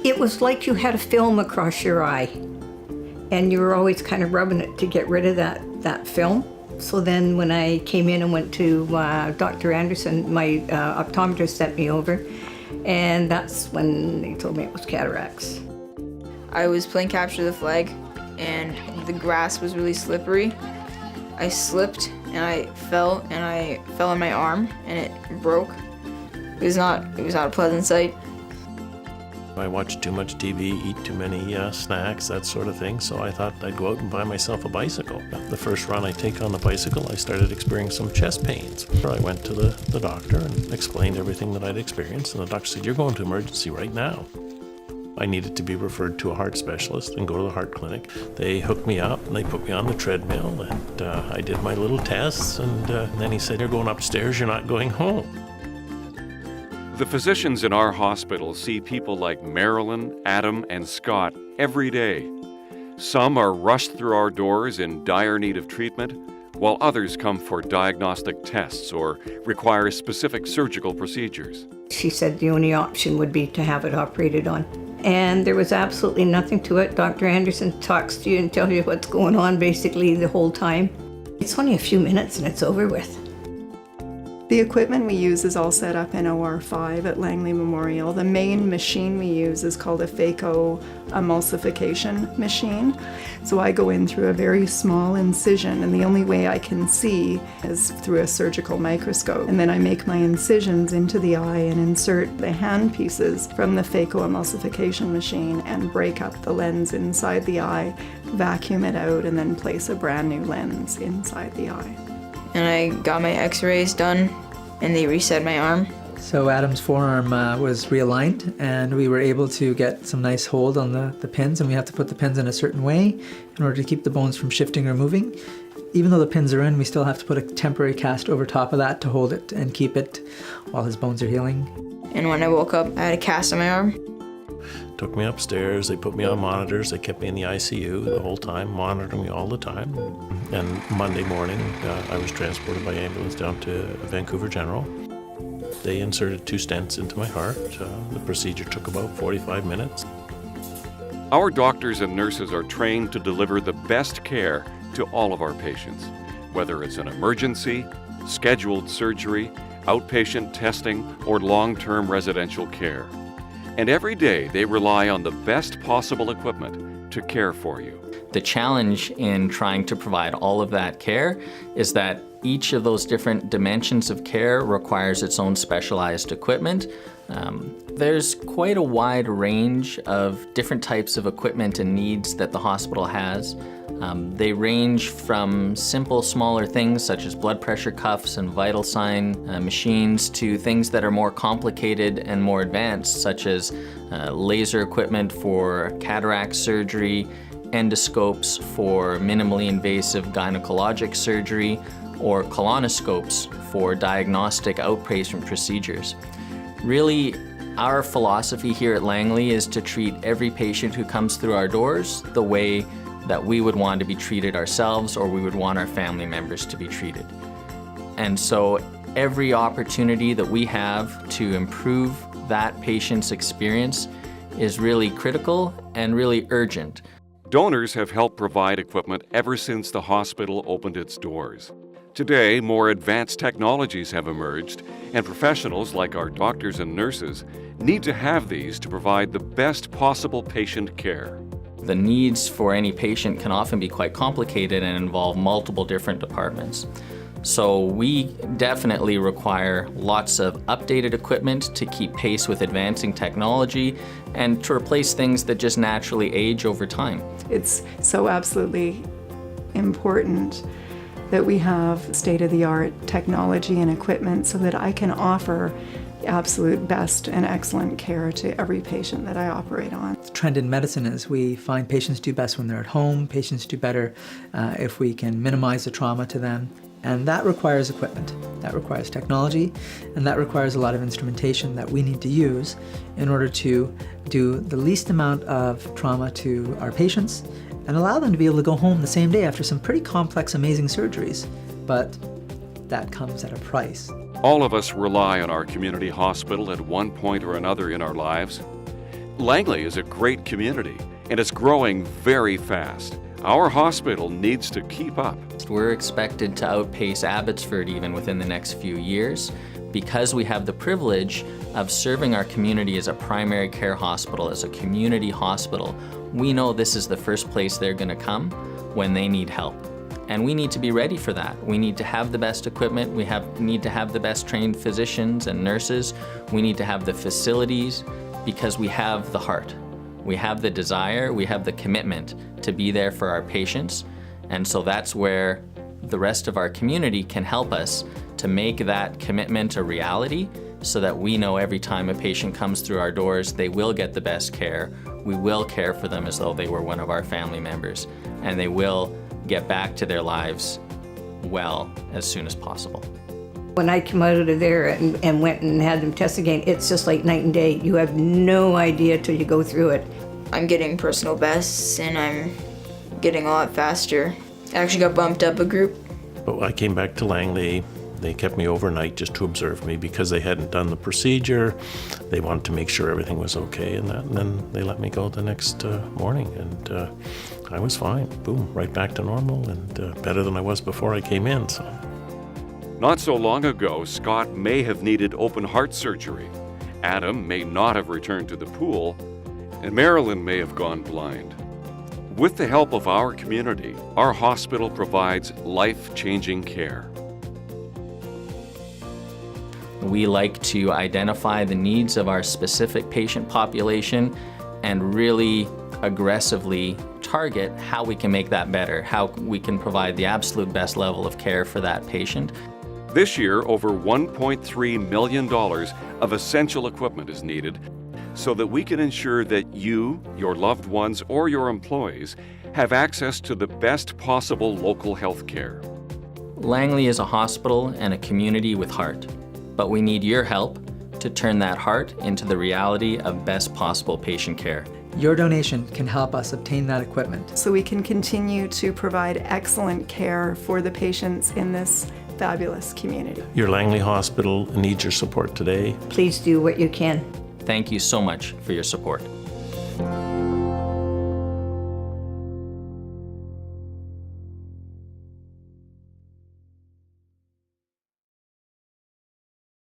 It was like you had a film across your eye, and you were always kind of rubbing it to get rid of that film. So then when I came in and went to Dr. Anderson, my optometrist sent me over, and that's when they told me it was cataracts. I was playing capture the flag, and the grass was really slippery. I slipped and I fell on my arm and it broke. It was not a pleasant sight. I watch too much TV, eat too many snacks, that sort of thing, so I thought I'd go out and buy myself a bicycle. The first run I take on the bicycle, I started experiencing some chest pains. I went to the doctor and explained everything that I'd experienced, and the doctor said, "You're going to emergency right now." I needed to be referred to a heart specialist and go to the heart clinic. They hooked me up and they put me on the treadmill, and I did my little tests, and then he said, "You're going upstairs, you're not going home." The physicians in our hospital see people like Marilyn, Adam, and Scott every day. Some are rushed through our doors in dire need of treatment, while others come for diagnostic tests or require specific surgical procedures. She said the only option would be to have it operated on. And there was absolutely nothing to it. Dr. Anderson talks to you and tells you what's going on basically the whole time. It's only a few minutes and it's over with. The equipment we use is all set up in OR 5 at Langley Memorial. The main machine we use is called a phaco emulsification machine. So I go in through a very small incision, and the only way I can see is through a surgical microscope. And then I make my incisions into the eye and insert the hand pieces from the phaco emulsification machine and break up the lens inside the eye, vacuum it out, and then place a brand new lens inside the eye. And I got my x-rays done, and they reset my arm. So Adam's forearm was realigned, and we were able to get some nice hold on the pins, and we have to put the pins in a certain way in order to keep the bones from shifting or moving. Even though the pins are in, we still have to put a temporary cast over top of that to hold it and keep it while his bones are healing. And when I woke up, I had a cast on my arm. Took me upstairs, they put me on monitors, they kept me in the ICU the whole time, monitoring me all the time. And Monday morning, I was transported by ambulance down to Vancouver General. They inserted 2 stents into my heart. The procedure took about 45 minutes. Our doctors and nurses are trained to deliver the best care to all of our patients, whether it's an emergency, scheduled surgery, outpatient testing, or long-term residential care. And every day they rely on the best possible equipment to care for you. The challenge in trying to provide all of that care is that each of those different dimensions of care requires its own specialized equipment. There's quite a wide range of different types of equipment and needs that the hospital has. They range from simple, smaller things such as blood pressure cuffs and vital sign machines to things that are more complicated and more advanced, such as laser equipment for cataract surgery, endoscopes for minimally invasive gynecologic surgery, or colonoscopes for diagnostic outpatient procedures. Really, our philosophy here at Langley is to treat every patient who comes through our doors the way that we would want to be treated ourselves, or we would want our family members to be treated. And so every opportunity that we have to improve that patient's experience is really critical and really urgent. Donors have helped provide equipment ever since the hospital opened its doors. Today, more advanced technologies have emerged, and professionals like our doctors and nurses need to have these to provide the best possible patient care. The needs for any patient can often be quite complicated and involve multiple different departments. So we definitely require lots of updated equipment to keep pace with advancing technology and to replace things that just naturally age over time. It's so absolutely important that we have state-of-the-art technology and equipment so that I can offer absolute best and excellent care to every patient that I operate on. The trend in medicine is we find patients do best when they're at home. Patients do better if we can minimize the trauma to them. And that requires equipment, that requires technology, and that requires a lot of instrumentation that we need to use in order to do the least amount of trauma to our patients and allow them to be able to go home the same day after some pretty complex, amazing surgeries. But that comes at a price. All of us rely on our community hospital at one point or another in our lives. Langley is a great community and it's growing very fast. Our hospital needs to keep up. We're expected to outpace Abbotsford even within the next few years because we have the privilege of serving our community as a primary care hospital, as a community hospital. We know this is the first place they're going to come when they need help. And we need to be ready for that. We need to have the best equipment. We need to have the best trained physicians and nurses. We need to have the facilities because we have the heart. We have the desire, we have the commitment to be there for our patients. And so that's where the rest of our community can help us to make that commitment a reality so that we know every time a patient comes through our doors, they will get the best care. We will care for them as though they were one of our family members, and they will get back to their lives well as soon as possible. When I came out of there and went and had them test again, it's just like night and day. You have no idea till you go through it. I'm getting personal bests and I'm getting a lot faster. I actually got bumped up a group. But I came back to Langley. They kept me overnight just to observe me because they hadn't done the procedure. They wanted to make sure everything was okay and then they let me go the next morning, and I was fine. Boom, right back to normal and better than I was before I came in. So. Not so long ago, Scott may have needed open heart surgery. Adam may not have returned to the pool, and Marilyn may have gone blind. With the help of our community, our hospital provides life-changing care. We like to identify the needs of our specific patient population and really aggressively target how we can make that better, how we can provide the absolute best level of care for that patient. This year, over $1.3 million of essential equipment is needed so that we can ensure that you, your loved ones, or your employees have access to the best possible local health care. Langley is a hospital and a community with heart, but we need your help to turn that heart into the reality of best possible patient care. Your donation can help us obtain that equipment. So we can continue to provide excellent care for the patients in this fabulous community. Your Langley Hospital needs your support today. Please do what you can. Thank you so much for your support.